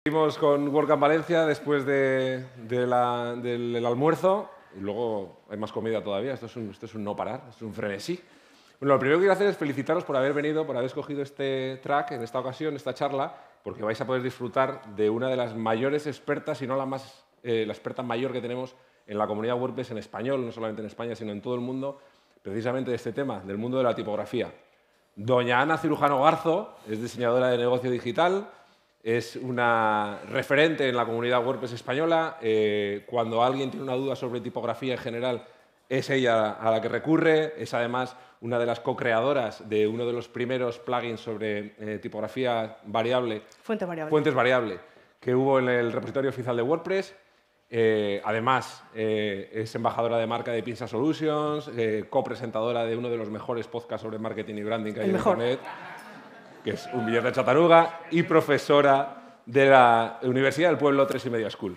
Seguimos con WordCamp Valencia después del almuerzo y luego hay más comida todavía. Esto es un no parar, es un frenesí. Bueno, lo primero que quiero hacer es felicitaros por haber venido, por haber escogido este track en esta ocasión, esta charla, porque vais a poder disfrutar de una de las mayores expertas, si no la experta mayor que tenemos en la comunidad WordPress en español, no solamente en España, sino en todo el mundo, precisamente de este tema, del mundo de la tipografía. Doña Ana Cirujano Garzo es diseñadora de negocio digital, es una referente en la comunidad WordPress española. Cuando alguien tiene una duda sobre tipografía en general, es ella a la que recurre. Es además una de las co-creadoras de uno de los primeros plugins sobre tipografía variable, Fuentes Variable, que hubo en el repositorio oficial de WordPress. Además, es embajadora de marca de Pinza Solutions, copresentadora de uno de los mejores podcasts sobre marketing y branding que hay en Internet, que es Un Billete de Chatanuga, y profesora de la Universidad del Pueblo 3+Media School.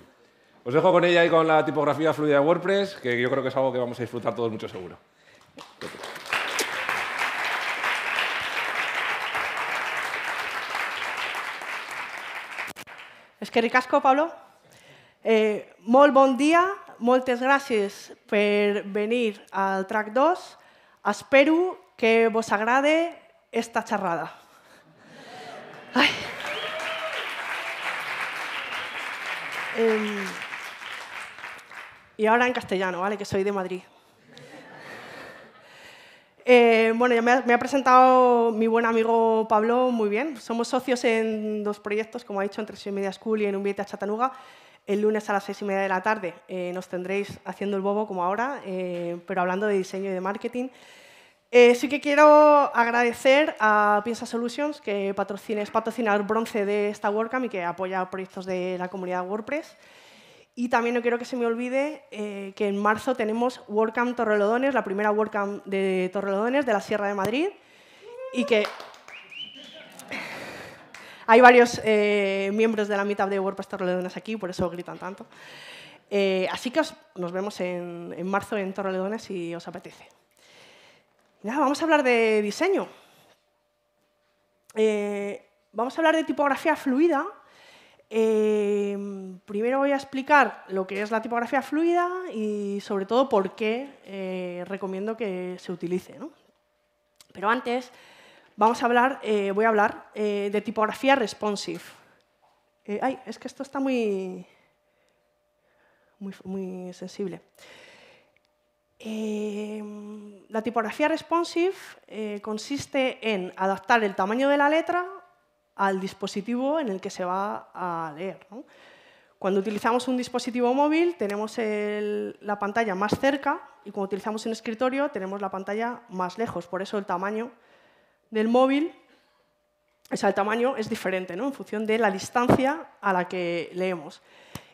Os dejo con ella y con la tipografía fluida de WordPress, que yo creo que es algo que vamos a disfrutar todos mucho seguro. És que ricasco, Pablo. Molt bon dia, moltes gràcies per venir al track 2. Espero que vos agrade esta xerrada. Ay. Y ahora en castellano, ¿vale? Que soy de Madrid. Bueno, ya me ha presentado mi buen amigo Pablo muy bien. Somos socios en dos proyectos, como ha dicho, en 3+Media School y en Un Billete a Chattanooga. El lunes a las 6:30 de la tarde nos tendréis haciendo el bobo como ahora, pero hablando de diseño y de marketing. Sí que quiero agradecer a Pinza Solutions, que es patrocinador bronce de esta WordCamp y que apoya proyectos de la comunidad WordPress. Y también no quiero que se me olvide que en marzo tenemos WordCamp Torrelodones, la primera WordCamp de Torrelodones de la Sierra de Madrid, y que hay varios miembros de la Meetup de WordPress Torrelodones aquí, por eso gritan tanto. Así que nos vemos en marzo en Torrelodones si os apetece. Nada, vamos a hablar de diseño. Vamos a hablar de tipografía fluida. Primero voy a explicar lo que es la tipografía fluida y, sobre todo, por qué recomiendo que se utilice, ¿no? Pero antes voy a hablar de tipografía responsive. Es que esto está muy sensible. La tipografía responsive consiste en adaptar el tamaño de la letra al dispositivo en el que se va a leer, ¿no? Cuando utilizamos un dispositivo móvil tenemos la pantalla más cerca y cuando utilizamos un escritorio tenemos la pantalla más lejos. Por eso el tamaño del móvil, el tamaño es diferente, ¿no? En función de la distancia a la que leemos.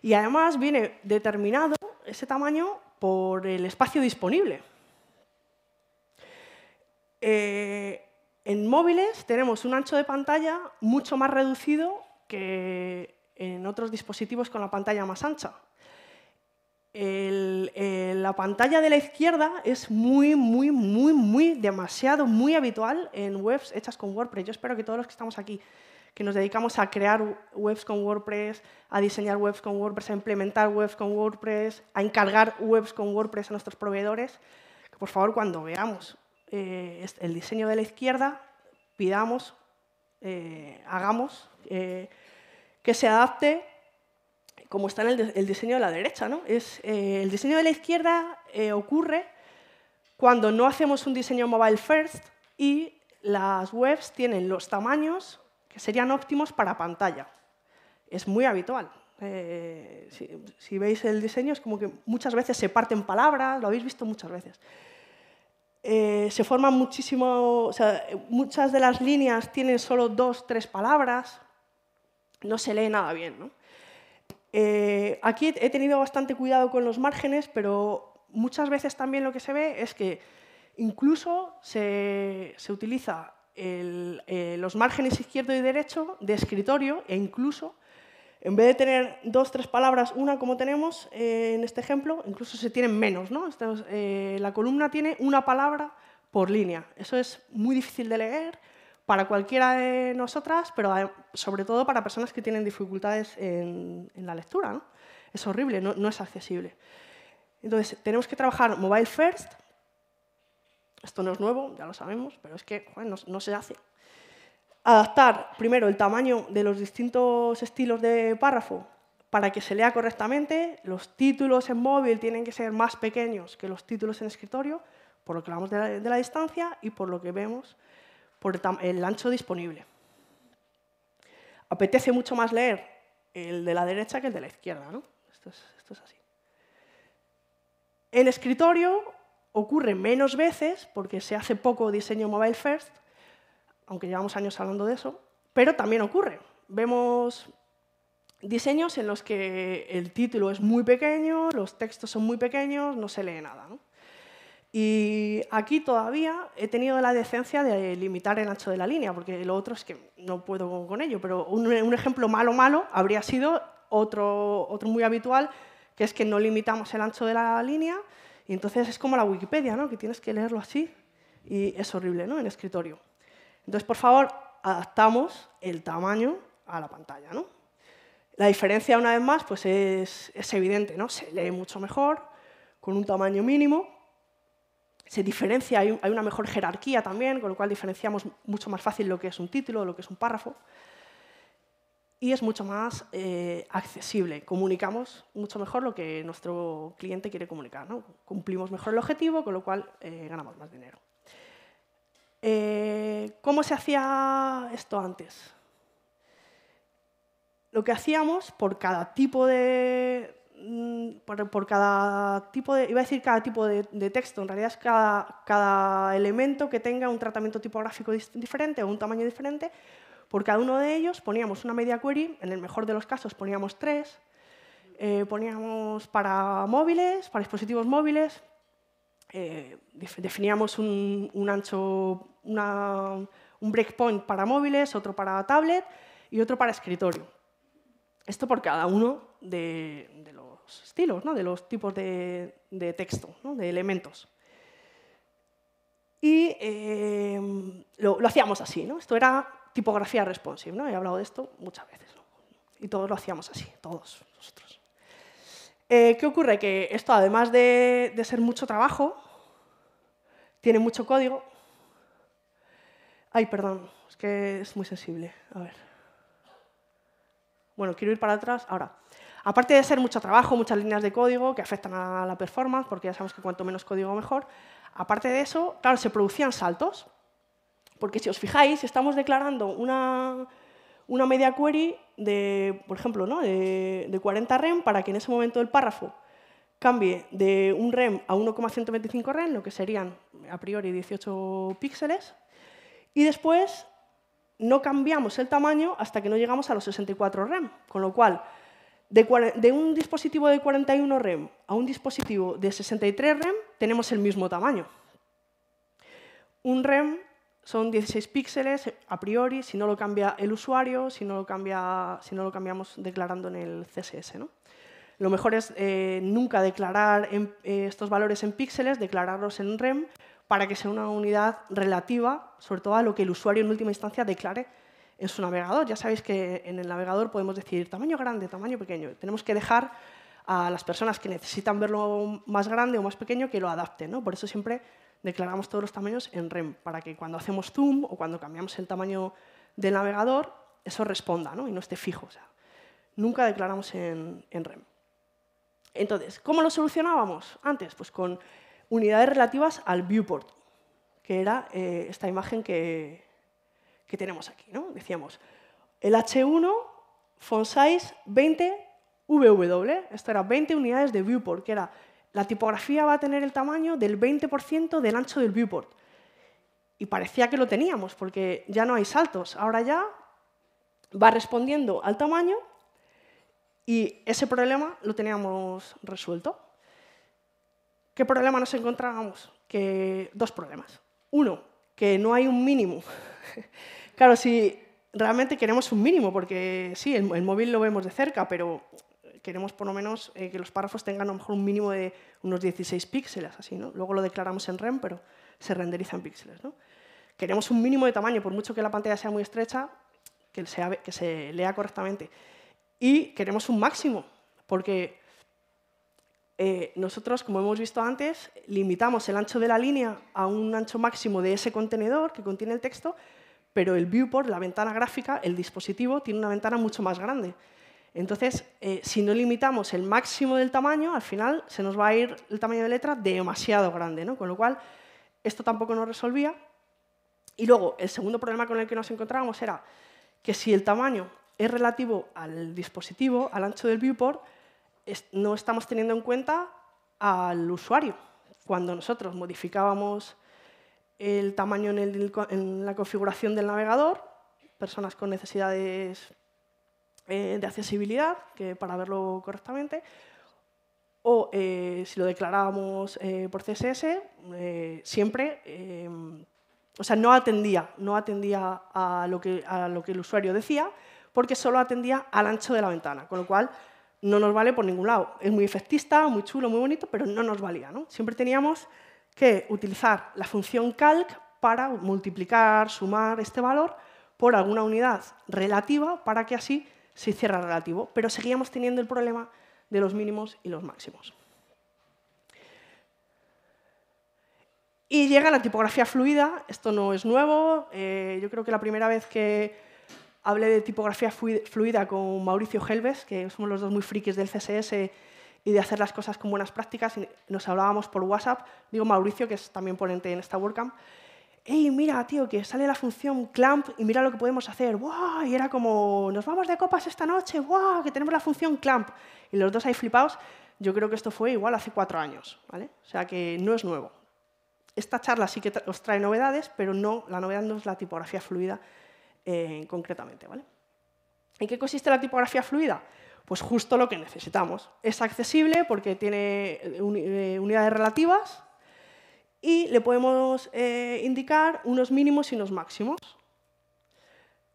Y además viene determinado ese tamaño por el espacio disponible. En móviles tenemos un ancho de pantalla mucho más reducido que en otros dispositivos con la pantalla más ancha. La pantalla de la izquierda es demasiado habitual en webs hechas con WordPress. Yo espero que todos los que estamos aquí, que nos dedicamos a crear webs con WordPress, a diseñar webs con WordPress, a implementar webs con WordPress, a encargar webs con WordPress a nuestros proveedores, que por favor cuando veamos el diseño de la izquierda, pidamos, hagamos que se adapte como está en el diseño de la derecha, ¿no? El diseño de la izquierda ocurre cuando no hacemos un diseño mobile first y las webs tienen los tamaños que serían óptimos para pantalla. Es muy habitual. Si veis el diseño, es como que muchas veces se parten palabras, lo habéis visto muchas veces. Se forman muchas de las líneas tienen solo 2 o 3 palabras, no se lee nada bien, ¿no? Aquí he tenido bastante cuidado con los márgenes, pero muchas veces también lo que se ve es que incluso se utiliza los márgenes izquierdo y derecho de escritorio e incluso, en vez de tener 2 o 3 palabras, una como tenemos en este ejemplo, incluso se tienen menos, ¿no? La columna tiene una palabra por línea. Eso es muy difícil de leer para cualquiera de nosotras, pero sobre todo para personas que tienen dificultades en la lectura, ¿no? Es horrible, no es accesible. Entonces, tenemos que trabajar mobile first. Esto no es nuevo, ya lo sabemos, pero es que joder, no se hace. Adaptar primero el tamaño de los distintos estilos de párrafo para que se lea correctamente. Los títulos en móvil tienen que ser más pequeños que los títulos en escritorio, por lo que hablamos de la distancia y por lo que vemos por el ancho disponible. Apetece mucho más leer el de la derecha que el de la izquierda, ¿no? Esto es así. En escritorio ocurre menos veces, porque se hace poco diseño mobile first, aunque llevamos años hablando de eso, pero también ocurre. Vemos diseños en los que el título es muy pequeño, los textos son muy pequeños, no se lee nada, ¿no? Y aquí todavía he tenido la decencia de limitar el ancho de la línea, porque lo otro es que no puedo con ello, pero un ejemplo malo habría sido otro muy habitual, que es que no limitamos el ancho de la línea, y entonces es como la Wikipedia, ¿no? Que tienes que leerlo así, y es horrible, ¿no? En escritorio. Entonces, por favor, adaptamos el tamaño a la pantalla, ¿no? La diferencia, una vez más, pues es evidente, ¿no? Se lee mucho mejor, con un tamaño mínimo. Se diferencia, hay una mejor jerarquía también, con lo cual diferenciamos mucho más fácil lo que es un título, lo que es un párrafo. Y es mucho más accesible. Comunicamos mucho mejor lo que nuestro cliente quiere comunicar, ¿no? Cumplimos mejor el objetivo, con lo cual ganamos más dinero. ¿Cómo se hacía esto antes? Lo que hacíamos por cada tipo de... iba a decir cada tipo de texto, en realidad es cada elemento que tenga un tratamiento tipográfico diferente o un tamaño diferente. Por cada uno de ellos poníamos una media query, en el mejor de los casos poníamos 3, poníamos para móviles, para dispositivos móviles, definíamos un ancho, un breakpoint para móviles, otro para tablet y otro para escritorio. Esto por cada uno de los estilos, ¿no? De los tipos de texto, ¿no? De elementos. Y lo hacíamos así, ¿no? Esto era tipografía responsive, ¿no? He hablado de esto muchas veces, ¿no? Y todos lo hacíamos así, todos nosotros. ¿Qué ocurre? Que esto, además de ser mucho trabajo, tiene mucho código. Ay, perdón, es que es muy sensible. A ver. Bueno, quiero ir para atrás. Ahora, aparte de ser mucho trabajo, muchas líneas de código que afectan a la performance, porque ya sabemos que cuanto menos código mejor, aparte de eso, claro, se producían saltos. Porque si os fijáis, estamos declarando una media query de, por ejemplo, ¿no? de 40 rem para que en ese momento el párrafo cambie de un rem a 1,125 rem, lo que serían a priori 18 píxeles, y después no cambiamos el tamaño hasta que no llegamos a los 64 rem, con lo cual de un dispositivo de 41 rem a un dispositivo de 63 rem tenemos el mismo tamaño. Un rem son 16 píxeles a priori, si no lo cambia el usuario, si no lo cambiamos declarando en el CSS, ¿no? Lo mejor es nunca declarar estos valores en píxeles, declararlos en rem, para que sea una unidad relativa, sobre todo a lo que el usuario en última instancia declare en su navegador. Ya sabéis que en el navegador podemos decir tamaño grande, tamaño pequeño. Tenemos que dejar a las personas que necesitan verlo más grande o más pequeño que lo adapten, ¿no? Por eso siempre declaramos todos los tamaños en rem, para que cuando hacemos zoom o cuando cambiamos el tamaño del navegador, eso responda, ¿no? Y no esté fijo. O sea, nunca declaramos en rem. Entonces, ¿cómo lo solucionábamos antes? Pues con unidades relativas al viewport, que era esta imagen que tenemos aquí, ¿no? Decíamos, el H1, font size 20 VW. Esto era 20 unidades de viewport, que era la tipografía va a tener el tamaño del 20% del ancho del viewport. Y parecía que lo teníamos, porque ya no hay saltos. Ahora ya va respondiendo al tamaño y ese problema lo teníamos resuelto. ¿Qué problema nos encontrábamos? Dos problemas. Uno, que no hay un mínimo. Claro, si realmente queremos un mínimo, porque sí, el móvil lo vemos de cerca, pero queremos por lo menos que los párrafos tengan a lo mejor un mínimo de unos 16 píxeles, así, ¿no? Luego lo declaramos en rem, pero se renderiza en píxeles, ¿no? queremos un mínimo de tamaño, por mucho que la pantalla sea muy estrecha, que se lea correctamente. Y queremos un máximo, porque nosotros, como hemos visto antes, limitamos el ancho de la línea a un ancho máximo de ese contenedor que contiene el texto, pero el viewport, la ventana gráfica, el dispositivo, tiene una ventana mucho más grande. Entonces, si no limitamos el máximo del tamaño, al final se nos va a ir el tamaño de letra demasiado grande, ¿no? Con lo cual, esto tampoco nos resolvía. Y luego, el segundo problema con el que nos encontrábamos era que si el tamaño es relativo al dispositivo, al ancho del viewport, no estamos teniendo en cuenta al usuario. Cuando nosotros modificábamos el tamaño en la configuración del navegador, personas con necesidades de accesibilidad, para verlo correctamente, o si lo declarábamos por CSS, siempre, o sea, no atendía a lo que el usuario decía, porque solo atendía al ancho de la ventana, con lo cual no nos vale por ningún lado. Es muy efectista, muy chulo, muy bonito, pero no nos valía, ¿no? Siempre teníamos que utilizar la función calc para multiplicar, sumar este valor por alguna unidad relativa para que así se hiciera relativo, pero seguíamos teniendo el problema de los mínimos y los máximos. Y llega la tipografía fluida. Esto no es nuevo. Yo creo que la primera vez que hablé de tipografía fluida con Mauricio Helves, que somos los dos muy frikis del CSS y de hacer las cosas con buenas prácticas, y nos hablábamos por WhatsApp. Digo Mauricio, que es también ponente en esta WordCamp. ¡Ey, mira, tío, que sale la función clamp y mira lo que podemos hacer! ¡Wow! Y era como, nos vamos de copas esta noche, ¡wow! Que tenemos la función clamp. Y los dos ahí flipados. Yo creo que esto fue igual hace 4 años, ¿vale? O sea que no es nuevo. Esta charla sí que os trae novedades, pero no, la novedad no es la tipografía fluida concretamente, ¿vale? ¿En qué consiste la tipografía fluida? Pues justo lo que necesitamos. Es accesible porque tiene unidades relativas, y le podemos indicar unos mínimos y unos máximos.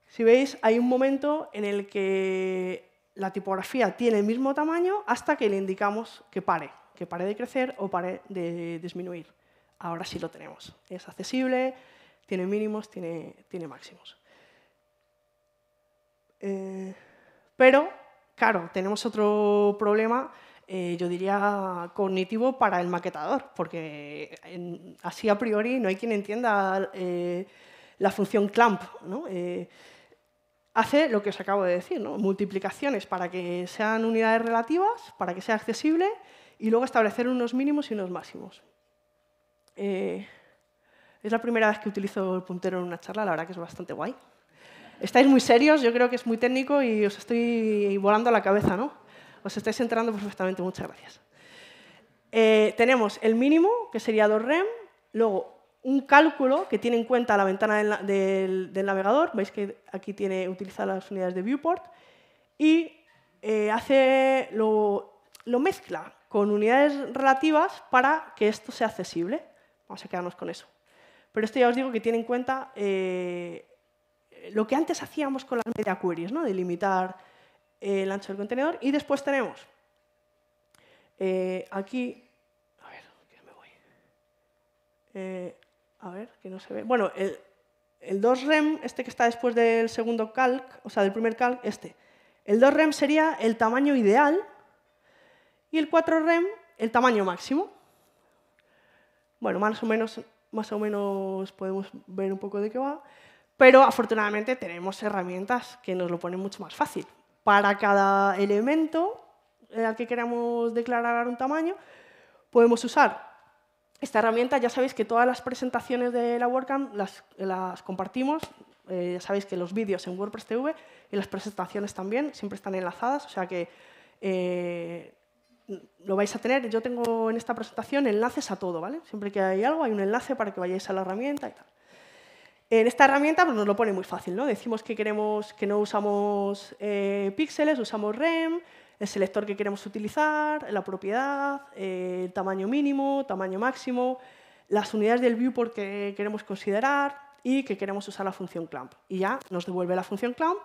Si veis, hay un momento en el que la tipografía tiene el mismo tamaño hasta que le indicamos que pare de crecer o pare de disminuir. Ahora sí lo tenemos. Es accesible, tiene mínimos, tiene máximos. Pero, claro, tenemos otro problema, yo diría cognitivo para el maquetador, porque así a priori no hay quien entienda la función clamp, ¿no? Hace lo que os acabo de decir, ¿no? Multiplicaciones para que sean unidades relativas, para que sea accesible, y luego establecer unos mínimos y unos máximos. Es la primera vez que utilizo el puntero en una charla, la verdad que es bastante guay. Estáis muy serios, yo creo que es muy técnico y os estoy volando la cabeza, ¿no? Os estáis enterando perfectamente, muchas gracias. Tenemos el mínimo, que sería 2 rem, luego un cálculo que tiene en cuenta la ventana del navegador, veis que aquí utiliza las unidades de viewport, y lo mezcla con unidades relativas para que esto sea accesible. Vamos a quedarnos con eso. Pero esto ya os digo que tiene en cuenta lo que antes hacíamos con las media queries, ¿no? De limitar el ancho del contenedor. Y después tenemos aquí, a ver, que me voy. A ver, que no se ve. Bueno, el 2rem, este que está después del segundo calc, o sea, del primer calc, este. El 2rem sería el tamaño ideal y el 4rem el tamaño máximo. Bueno, más o menos podemos ver un poco de qué va, pero afortunadamente tenemos herramientas que nos lo ponen mucho más fácil. Para cada elemento al que queramos declarar un tamaño, podemos usar esta herramienta. Ya sabéis que todas las presentaciones de la WordCamp las compartimos. Ya sabéis que los vídeos en WordPress TV y las presentaciones también siempre están enlazadas, o sea que lo vais a tener. Yo tengo en esta presentación enlaces a todo, ¿vale? Siempre que hay algo, hay un enlace para que vayáis a la herramienta y tal. En esta herramienta pues, nos lo pone muy fácil, ¿no? Decimos que no usamos píxeles, usamos rem, el selector que queremos utilizar, la propiedad, el tamaño mínimo, tamaño máximo, las unidades del viewport que queremos considerar y que queremos usar la función clamp. Y ya nos devuelve la función clamp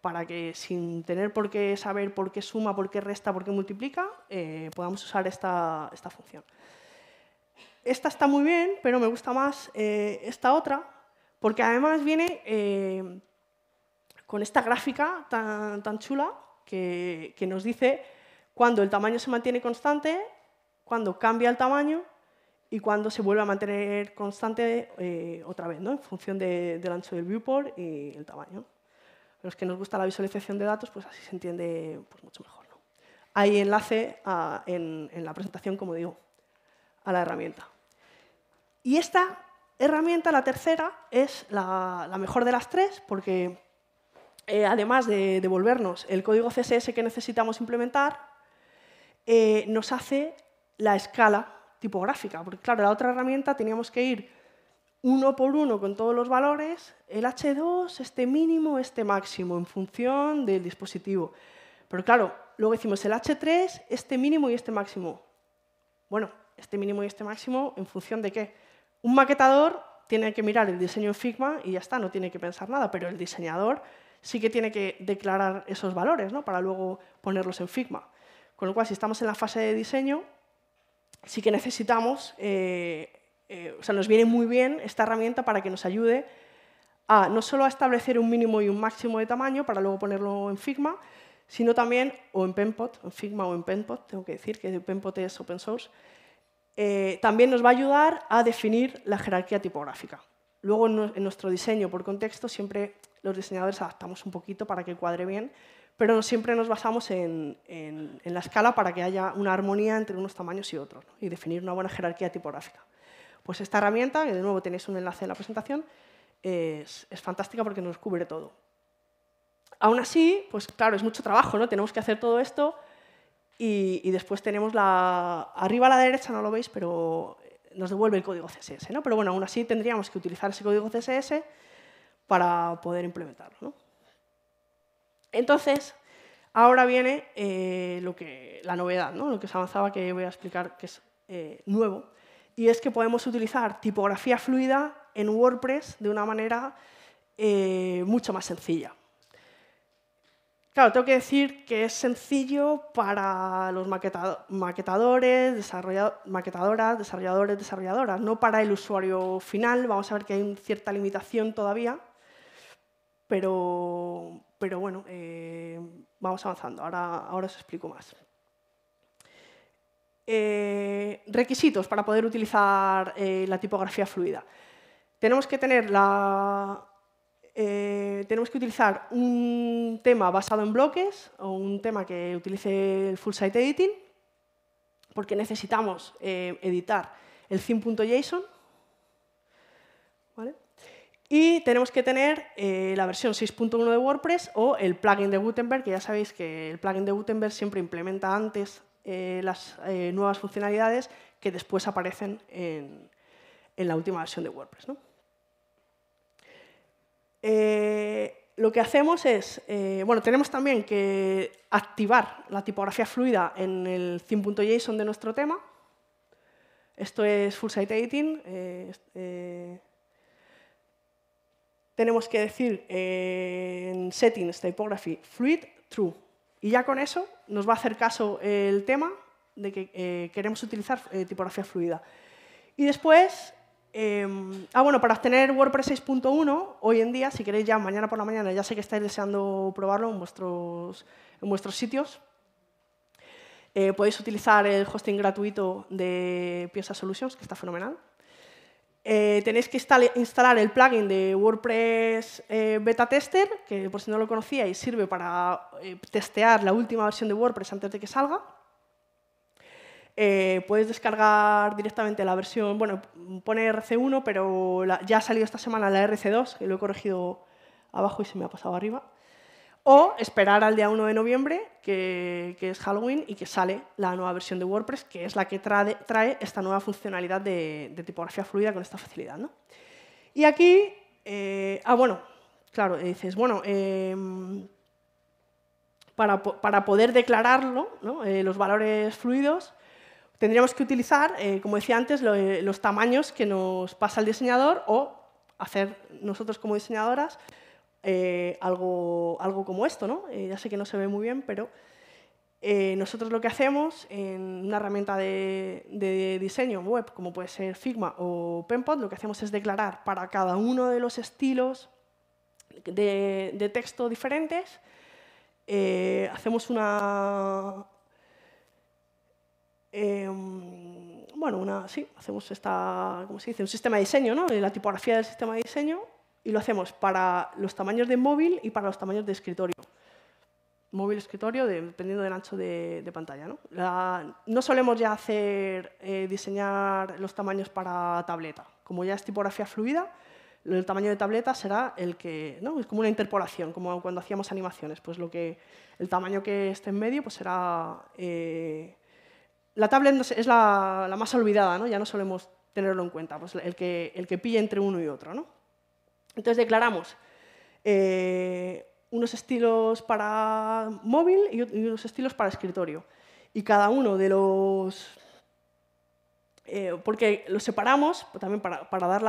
para que, sin tener por qué saber por qué suma, por qué resta, por qué multiplica, podamos usar esta función. Esta está muy bien, pero me gusta más esta otra, porque además viene con esta gráfica tan chula que nos dice cuándo el tamaño se mantiene constante, cuándo cambia el tamaño y cuándo se vuelve a mantener constante otra vez, ¿no? En función del ancho del viewport y el tamaño. A los que nos gusta la visualización de datos, pues así se entiende pues, mucho mejor, ¿no? Hay enlace en la presentación, como digo, a la herramienta. Y esta herramienta, la tercera, es la mejor de las tres, porque además de devolvernos el código CSS que necesitamos implementar, nos hace la escala tipográfica. Porque, claro, la otra herramienta teníamos que ir uno por uno con todos los valores, el H2, este mínimo, este máximo, en función del dispositivo. Pero, claro, luego decimos el H3, este mínimo y este máximo. Bueno, este mínimo y este máximo, ¿en función de qué? Un maquetador tiene que mirar el diseño en Figma y ya está, no tiene que pensar nada, pero el diseñador sí que tiene que declarar esos valores, ¿no? Para luego ponerlos en Figma. Con lo cual, si estamos en la fase de diseño, sí que necesitamos, o sea, nos viene muy bien esta herramienta para que nos ayude a no solo a establecer un mínimo y un máximo de tamaño para luego ponerlo en Figma, sino también, o en Penpot, en Figma o en Penpot, tengo que decir que Penpot es open source, también nos va a ayudar a definir la jerarquía tipográfica. Luego, en nuestro diseño por contexto, siempre los diseñadores adaptamos un poquito para que cuadre bien, pero no siempre nos basamos en la escala para que haya una armonía entre unos tamaños y otros, ¿no? Y definir una buena jerarquía tipográfica. Pues esta herramienta, que de nuevo tenéis un enlace en la presentación, es fantástica porque nos cubre todo. Aún así, pues claro, es mucho trabajo, ¿no? Tenemos que hacer todo esto y después tenemos arriba a la derecha, no lo veis, pero nos devuelve el código CSS, ¿no? Pero bueno, aún así tendríamos que utilizar ese código CSS para poder implementarlo, ¿no? Entonces, ahora viene la novedad, ¿no? Lo que os avanzaba que voy a explicar que es nuevo, y es que podemos utilizar tipografía fluida en WordPress de una manera mucho más sencilla. Claro, tengo que decir que es sencillo para los maquetadores, desarrolladoras, no para el usuario final. Vamos a ver que hay cierta limitación todavía, pero bueno, vamos avanzando. Ahora os explico más. Requisitos para poder utilizar la tipografía fluida. Tenemos que utilizar un tema basado en bloques o un tema que utilice el Full Site Editing, porque necesitamos editar el theme.json, ¿vale? Y tenemos que tener la versión 6.1 de WordPress o el plugin de Gutenberg, que ya sabéis que el plugin de Gutenberg siempre implementa antes las nuevas funcionalidades que después aparecen en la última versión de WordPress, ¿no? Lo que hacemos es, bueno, tenemos también que activar la tipografía fluida en el theme.json de nuestro tema. Esto es Full Site Editing. Tenemos que decir en Settings, Typography, Fluid, True. Y ya con eso nos va a hacer caso el tema de que queremos utilizar tipografía fluida. Y después, bueno, para obtener WordPress 6.1, hoy en día, si queréis ya mañana por la mañana, ya sé que estáis deseando probarlo en vuestros sitios, podéis utilizar el hosting gratuito de Piensa Solutions, que está fenomenal. Tenéis que instalar el plugin de WordPress Beta Tester, que por si no lo conocíais sirve para testear la última versión de WordPress antes de que salga. Podéis descargar directamente la versión, bueno, pone RC1, pero ya ha salido esta semana la RC2, que lo he corregido abajo y se me ha pasado arriba. O esperar al día 1 de noviembre, que es Halloween, y que sale la nueva versión de WordPress, que es la que trae esta nueva funcionalidad de tipografía fluida con esta facilidad, ¿no? Y aquí, bueno, claro, dices, bueno, para poder declararlo, ¿no? Los valores fluidos, tendríamos que utilizar, como decía antes, los tamaños que nos pasa el diseñador o hacer nosotros como diseñadoras algo como esto, ¿no? Ya sé que no se ve muy bien, pero nosotros lo que hacemos en una herramienta de diseño web, como puede ser Figma o Penpot, lo que hacemos es declarar para cada uno de los estilos de texto diferentes, hacemos hacemos ¿cómo se dice? Un sistema de diseño, ¿no? La tipografía del sistema de diseño, y lo hacemos para los tamaños de móvil y para los tamaños de escritorio. Móvil, escritorio, dependiendo del ancho de pantalla, ¿no? No solemos ya diseñar los tamaños para tableta. Como ya es tipografía fluida, el tamaño de tableta será el que, ¿no? Es como una interpolación, como cuando hacíamos animaciones. Pues el tamaño que esté en medio pues será... la tablet es la más olvidada, ¿no? Ya no solemos tenerlo en cuenta, pues el que pille entre uno y otro, ¿no? Entonces declaramos unos estilos para móvil y unos estilos para escritorio. Y cada uno de los... porque los separamos pues, también para dar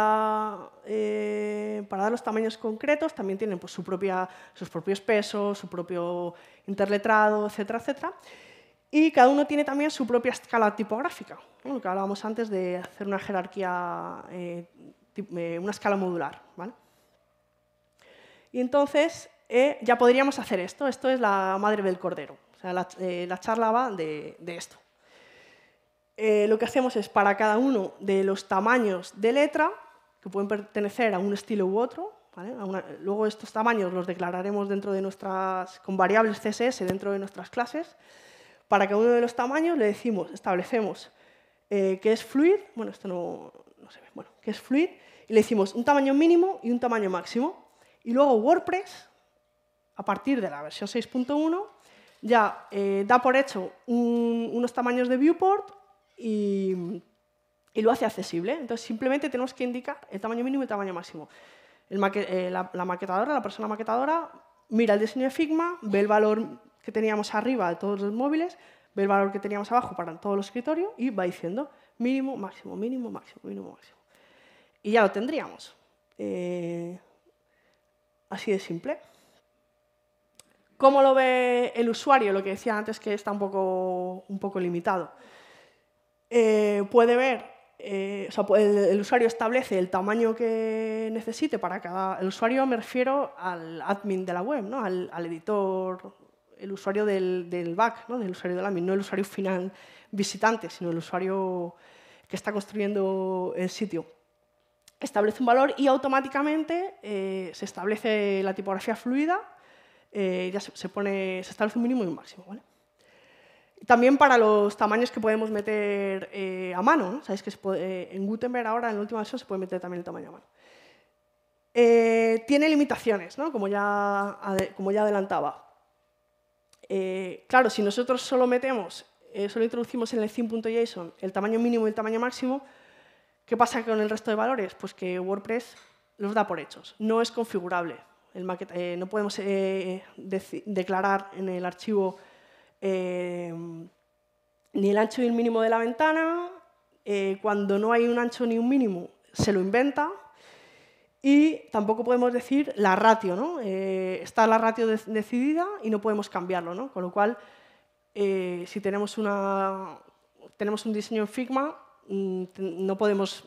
los tamaños concretos, también tienen pues, sus propios pesos, su propio interletrado, etcétera, etcétera. Y cada uno tiene también su propia escala tipográfica, ¿no? Lo que hablábamos antes de hacer una jerarquía, una escala modular, ¿vale? Y entonces ya podríamos hacer esto. Esto es la madre del cordero. O sea, la charla va de esto. Lo que hacemos es, para cada uno de los tamaños de letra, que pueden pertenecer a un estilo u otro, ¿vale? Luego estos tamaños los declararemos con variables CSS dentro de nuestras clases. Para cada uno de los tamaños establecemos que es fluid, bueno, esto no se ve, bueno, que es fluid, y le decimos un tamaño mínimo y un tamaño máximo. Y luego WordPress, a partir de la versión 6.1, ya da por hecho unos tamaños de viewport y lo hace accesible. Entonces, simplemente tenemos que indicar el tamaño mínimo y el tamaño máximo. La maquetadora, la persona maquetadora, mira el diseño de Figma, ve el valor que teníamos arriba de todos los móviles, ve el valor que teníamos abajo para todo el escritorio y va diciendo mínimo, máximo, mínimo, máximo, mínimo, máximo. Y ya lo tendríamos. Así de simple. ¿Cómo lo ve el usuario? Lo que decía antes, que está un poco limitado. Puede ver, el usuario establece el tamaño que necesite para cada... El usuario me refiero al admin de la web, ¿no? al editor, el usuario del back, ¿no? Del usuario del admin, no el usuario final visitante, sino el usuario que está construyendo el sitio. Establece un valor y automáticamente se establece la tipografía fluida, ya se establece un mínimo y un máximo, ¿vale? También para los tamaños que podemos meter a mano, ¿no? Sabéis que en Gutenberg ahora, en la última versión, se puede meter también el tamaño a mano. Tiene limitaciones, ¿no? Como ya adelantaba. Claro, si nosotros solo introducimos en el theme.json el tamaño mínimo y el tamaño máximo, ¿qué pasa con el resto de valores? Pues que WordPress los da por hechos. No es configurable. No podemos declarar en el archivo ni el ancho ni el mínimo de la ventana. Cuando no hay un ancho ni un mínimo, se lo inventa. Y tampoco podemos decir la ratio, ¿no? Está la ratio decidida y no podemos cambiarlo, ¿no? Con lo cual, si tenemos un diseño en Figma, no podemos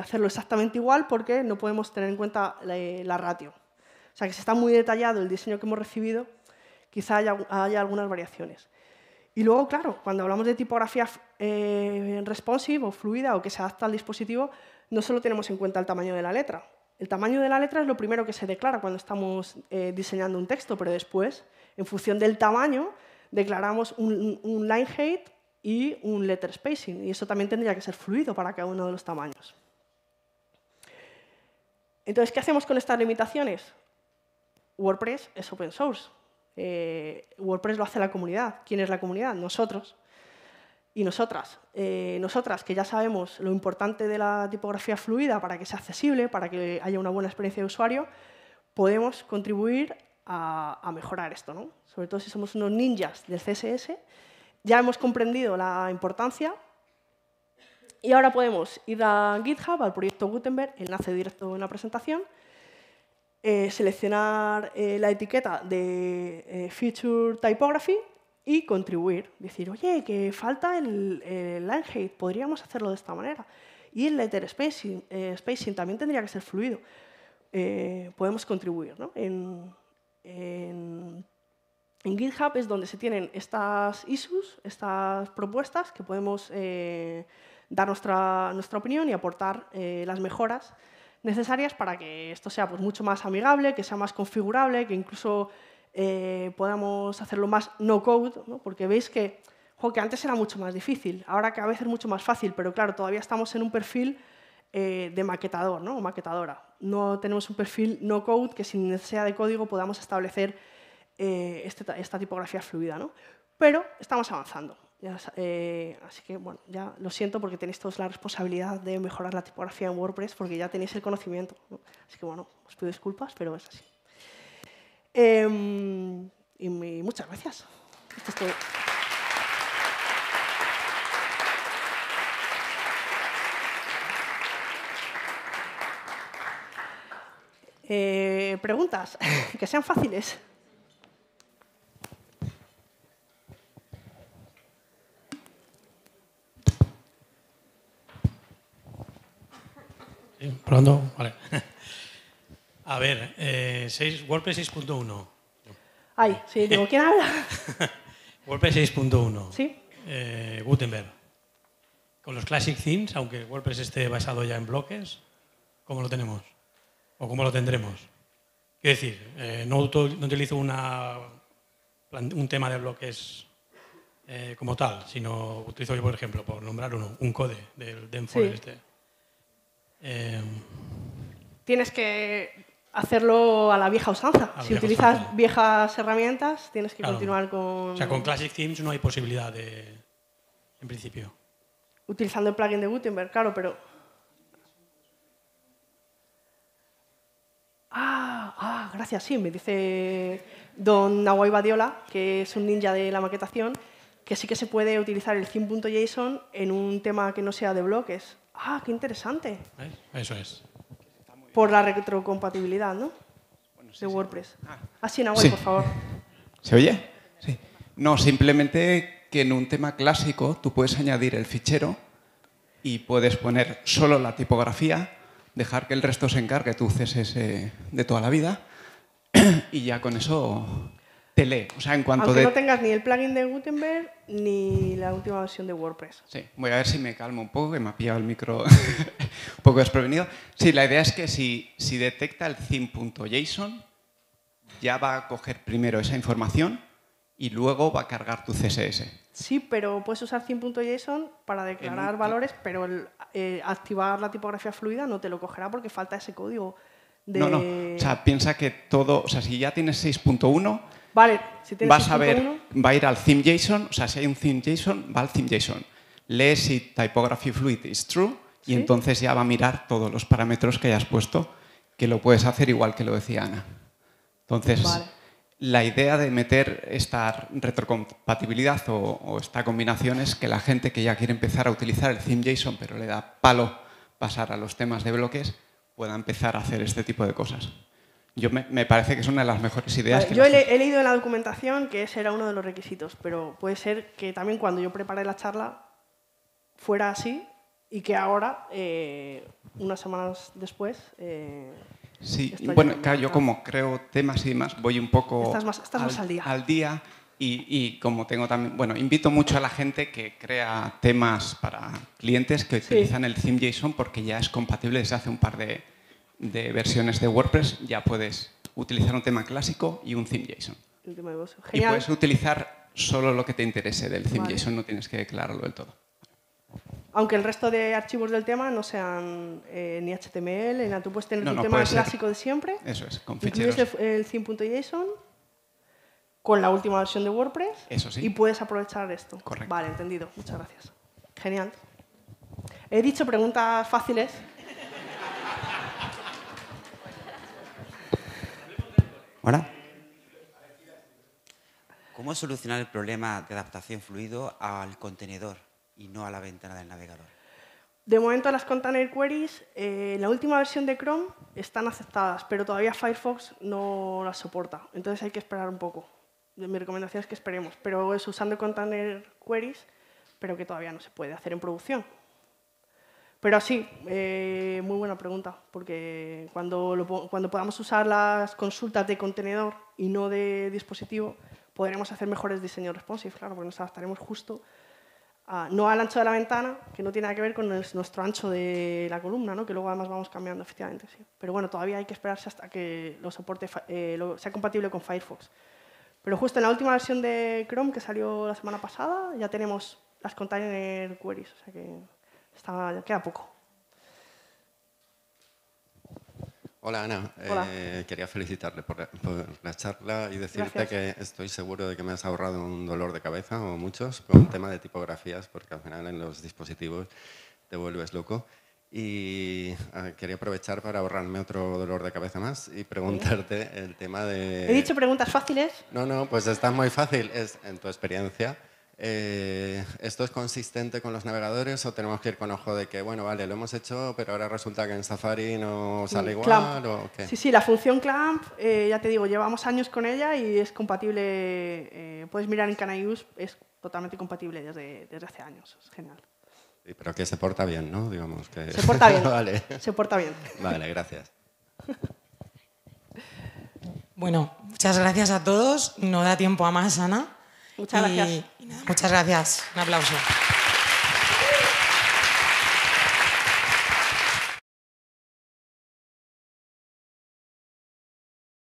hacerlo exactamente igual porque no podemos tener en cuenta la ratio. O sea que si está muy detallado el diseño que hemos recibido, quizá haya algunas variaciones. Y luego, claro, cuando hablamos de tipografía responsive o fluida o que se adapta al dispositivo, no solo tenemos en cuenta el tamaño de la letra. El tamaño de la letra es lo primero que se declara cuando estamos diseñando un texto, pero después, en función del tamaño, declaramos un line height y un letter spacing. Y eso también tendría que ser fluido para cada uno de los tamaños. Entonces, ¿qué hacemos con estas limitaciones? WordPress es open source. WordPress lo hace la comunidad. ¿Quién es la comunidad? Nosotros. Y nosotras. Nosotras, que ya sabemos lo importante de la tipografía fluida para que sea accesible, para que haya una buena experiencia de usuario, podemos contribuir a mejorar esto, ¿no? Sobre todo si somos unos ninjas del CSS. Ya hemos comprendido la importancia y ahora podemos ir a GitHub, al proyecto Gutenberg, enlace directo en la presentación, seleccionar la etiqueta de Feature Typography y contribuir. Decir, oye, que falta el line height, podríamos hacerlo de esta manera. Y el letter spacing también tendría que ser fluido. Podemos contribuir, ¿no? En GitHub es donde se tienen estas issues, estas propuestas, que podemos dar nuestra opinión y aportar las mejoras necesarias para que esto sea pues, mucho más amigable, que sea más configurable, que incluso podamos hacerlo más no-code, ¿no? Porque veis que, que antes era mucho más difícil, ahora cada vez es mucho más fácil, pero claro, todavía estamos en un perfil de maquetador, ¿no? O maquetadora. No tenemos un perfil no-code que sin necesidad de código podamos establecer esta tipografía fluida, ¿no? Pero estamos avanzando. Así que, bueno, ya lo siento porque tenéis todos la responsabilidad de mejorar la tipografía en WordPress porque ya tenéis el conocimiento, ¿no? Así que, bueno, os pido disculpas, pero es así. Y muchas gracias. Esto es todo. Preguntas, que sean fáciles. Sí, probando, vale. A ver, WordPress 6.1. Ay, sí, digo, ¿quién habla? WordPress 6.1. Sí. Gutenberg. Con los Classic Themes, aunque WordPress esté basado ya en bloques, ¿cómo lo tenemos? ¿O cómo lo tendremos? Quiero decir, no utilizo un tema de bloques como tal, sino utilizo yo, por ejemplo, por nombrar uno, un code del Denfor. Sí. Tienes que hacerlo a la vieja usanza. Si utilizas viejas herramientas, tienes que continuar con... O sea, con Classic Themes no hay posibilidad en principio. Utilizando el plugin de Gutenberg, claro, pero... gracias, sí, me dice don Nawai Badiola, que es un ninja de la maquetación, que sí que se puede utilizar el theme.json en un tema que no sea de bloques. ¡Qué interesante! Eso es. Por la retrocompatibilidad, ¿no? Bueno, sí, de WordPress. Sí. Así, Nawai, Sí. por favor. ¿Se oye? Sí. No, simplemente que en un tema clásico tú puedes añadir el fichero y puedes poner solo la tipografía, dejar que el resto se encargue tu CSS de toda la vida y ya con eso te lee. O sea, en cuanto Aunque no tengas ni el plugin de Gutenberg ni la última versión de WordPress. Sí, voy a ver si me calmo un poco, que me ha pillado el micro un poco desprevenido. Sí, la idea es que si detecta el theme.json, ya va a coger primero esa información y luego va a cargar tu CSS. Sí, pero puedes usar theme.json para declarar valores, pero activar la tipografía fluida no te lo cogerá porque falta ese código de... No, o sea, piensa que todo... O sea, si ya tienes 6.1... Vale, si tienes vas a 6.1... ver, va a ir al theme.json, o sea, si hay un theme.json, va al theme.json. Lee si typography fluid is true y ¿Sí? entonces ya va a mirar todos los parámetros que hayas puesto, que lo puedes hacer igual que lo decía Ana. Entonces, la idea de meter esta retrocompatibilidad o esta combinación es que la gente que ya quiere empezar a utilizar el theme.json, pero le da palo pasar a los temas de bloques, pueda empezar a hacer este tipo de cosas. Me parece que es una de las mejores ideas. Yo he leído en la documentación que ese era uno de los requisitos, pero puede ser que también cuando yo preparé la charla fuera así y que ahora, unas semanas después... sí, bueno, claro, yo como creo temas y demás, voy un poco estás más al día y como tengo también... Bueno, invito mucho a la gente que crea temas para clientes que utilizan el theme.json porque ya es compatible desde hace un par de versiones de WordPress, ya puedes utilizar un tema clásico y un theme.json. Y puedes utilizar solo lo que te interese del theme.json, no tienes que declararlo del todo. Aunque el resto de archivos del tema no sean ni HTML, ni nada. Tú puedes tener tu tema clásico de siempre. Eso es, con ficheros. Incluyes el theme.json con la última versión de WordPress. Eso sí. Y puedes aprovechar esto. Correcto. Vale, entendido. Muchas gracias. Genial. He dicho preguntas fáciles. Hola. ¿Cómo solucionar el problema de adaptación fluido al contenedor y no a la ventana del navegador? De momento las container queries, en la última versión de Chrome están aceptadas, pero todavía Firefox no las soporta. Entonces hay que esperar un poco. mi recomendación es que esperemos, pero es usando container queries, pero que todavía no se puede hacer en producción. Pero sí, muy buena pregunta, porque cuando podamos usar las consultas de contenedor y no de dispositivo, podremos hacer mejores diseños responsive, claro, porque nos adaptaremos justo no al ancho de la ventana, que no tiene nada que ver con nuestro ancho de la columna, ¿no? Que luego además vamos cambiando, efectivamente, sí. Pero bueno, todavía hay que esperarse hasta que lo soporte, sea compatible con Firefox. Pero justo en la última versión de Chrome, que salió la semana pasada, ya tenemos las container queries, o sea que ya queda poco. Hola, Ana. Hola. Quería felicitarle por la charla y decirte Gracias. que estoy seguro de que me has ahorrado un dolor de cabeza, o muchos, con el tema de tipografías, porque al final en los dispositivos te vuelves loco. Y quería aprovechar para ahorrarme otro dolor de cabeza más y preguntarte el tema de... He dicho preguntas fáciles. No, pues está muy fácil. Es, en tu experiencia, ¿esto es consistente con los navegadores o tenemos que ir con ojo de que, bueno, vale, lo hemos hecho, pero ahora resulta que en Safari no sale igual? Clamp. ¿O qué? Sí, la función clamp, ya te digo, llevamos años con ella y es compatible, puedes mirar en Can I Use, es totalmente compatible desde hace años, es genial. Sí, pero que se porta bien, ¿no? Digamos que... Se porta bien, Vale. se porta bien. Vale, gracias. Bueno, muchas gracias a todos. No da tiempo a más, Ana. Muchas gracias. Y nada, muchas gracias. Un aplauso.